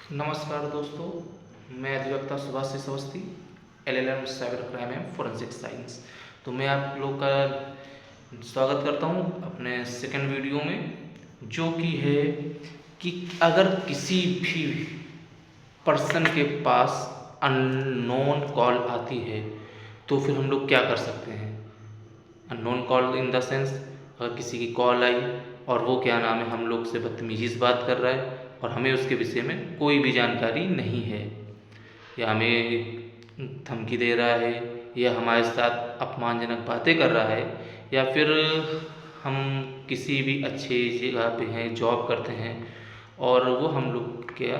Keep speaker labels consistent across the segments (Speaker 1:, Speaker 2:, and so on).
Speaker 1: नमस्कार दोस्तों, मैं अधिवक्ता Subhash Awasthi, LLM cyber crime and forensic science. तो मैं आप लोग का स्वागत करता हूं अपने सेकंड वीडियो में, जो कि है कि अगर किसी भी पर्सन के पास अननोन कॉल आती है तो फिर हम लोग क्या कर सकते हैं। Unknown call in the sense, अगर किसी की कॉल आई और वो क्या नाम है हम लोग से बदतमीजी से बात कर रहा है और हमें उसके विषय में कोई भी जानकारी नहीं है, या हमें धमकी दे रहा है, या हमारे साथ अपमानजनक बातें कर रहा है, या फिर हम किसी भी अच्छी जगह पे हैं, जॉब करते हैं और वो हम लोग के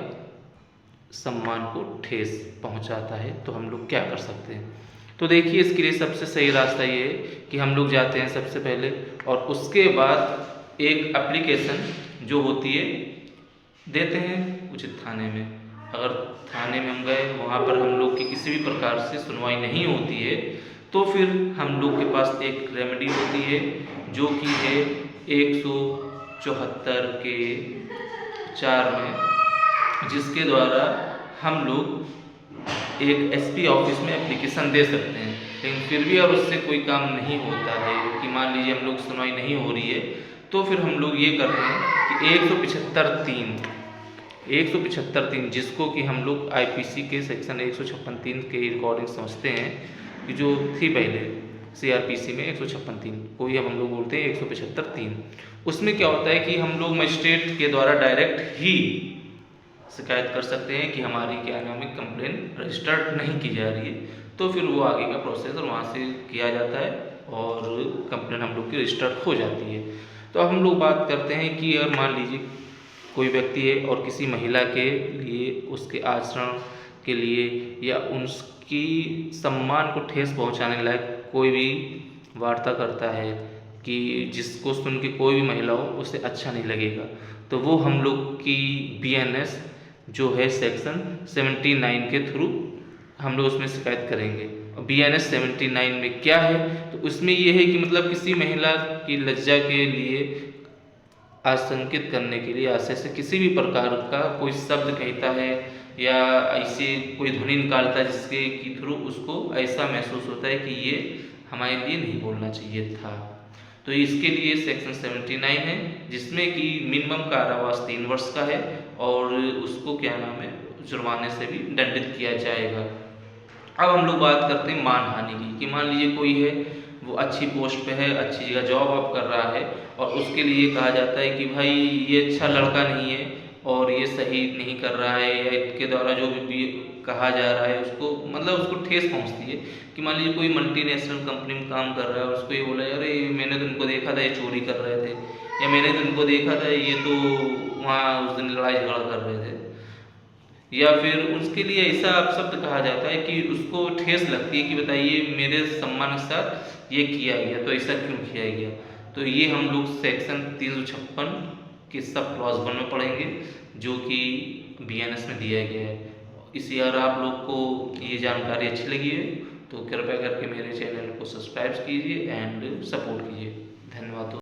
Speaker 1: सम्मान को ठेस पहुंचाता है, तो हम लोग क्या कर सकते हैं। तो देखिए, इसके लिए सबसे सही रास्ता ये है कि हम लोग जाते हैं सबसे पहले और उसके बाद एक एप्लीकेशन जो होती है देते हैं उचित थाने में। अगर थाने में हम गए, वहाँ पर हम लोग की किसी भी प्रकार से सुनवाई नहीं होती है, तो फिर हम लोग के पास एक रेमेडी होती है जो कि है 174 के 4 में, जिसके द्वारा हम लोग एक SP ऑफिस में एप्लीकेशन दे सकते हैं। लेकिन फिर भी अगर उससे कोई काम नहीं होता है कि मान लीजिए हम लोग सुनवाई नहीं हो रही है, तो फिर हम लोग ये करते हैं कि 175(3) जिसको कि हम लोग IPC के सेक्शन 156(3) के रिकॉर्डिंग समझते हैं, कि जो थी पहले CRPC में 156(3) को ही अब हम लोग बोलते हैं 175(3). उसमें क्या होता है कि हम लोग मजिस्ट्रेट के द्वारा डायरेक्ट ही शिकायत कर सकते हैं कि हमारी क्या नाम है कंप्लेन रजिस्टर्ड नहीं की जा रही है, तो फिर वो आगे का प्रोसेस और वहाँ से किया जाता है और कंप्लेन हम लोग की रजिस्टर्ड हो जाती है। तो अब हम लोग बात करते हैं कि अगर मान लीजिए कोई व्यक्ति है और किसी महिला के लिए, उसके आचरण के लिए या उसकी सम्मान को ठेस पहुँचाने लायक कोई भी वार्ता करता है कि जिसको सुन के कोई भी महिला हो उसे अच्छा नहीं लगेगा, तो वो हम लोग की BNS जो है सेक्शन 79 के थ्रू हम लोग उसमें शिकायत करेंगे। और BNS 79 में क्या है, तो उसमें ये है कि मतलब किसी महिला की लज्जा के लिए आशंकित करने के लिए आशय से किसी भी प्रकार का कोई शब्द कहता है या ऐसे कोई ध्वनि निकालता है जिसके के थ्रू उसको ऐसा महसूस होता है कि ये हमारे लिए नहीं बोलना चाहिए था, तो इसके लिए सेक्शन 79 है, जिसमें कि मिनिमम कारावास 3 वर्ष का है और उसको क्या नाम है जुर्माने से भी दंडित किया जाएगा। अब हम लोग बात करते हैं मानहानि की, कि मान लीजिए कोई है, वो अच्छी पोस्ट पे है, अच्छी जगह जॉब आप कर रहा है और उसके लिए कहा जाता है कि भाई ये अच्छा लड़का नहीं है और ये सही नहीं कर रहा है, या इसके द्वारा जो भी कहा जा रहा है उसको मतलब उसको ठेस पहुंचती है। कि मान लीजिए कोई मल्टीनेशनल कंपनी में काम कर रहा है और उसको ये बोला, अरे मैंने तो इनको देखा था ये चोरी कर रहे थे, या मैंने तो इनको देखा था ये तो वहाँ उस दिन लड़ाई झगड़ा कर रहे थे, या फिर उसके लिए ऐसा शब्द कहा जाता है कि उसको ठेस लगती है कि बताइए मेरे सम्मान के साथ ये किया गया, तो ऐसा क्यों किया गया। तो ये हम लोग सेक्शन 356 के सब क्लॉज 1 में पढ़ेंगे, जो कि BNS में दिया गया है। इसी अगर आप लोग को ये जानकारी अच्छी लगी है तो कृपया करके मेरे चैनल को सब्सक्राइब कीजिए एंड सपोर्ट कीजिए। धन्यवाद।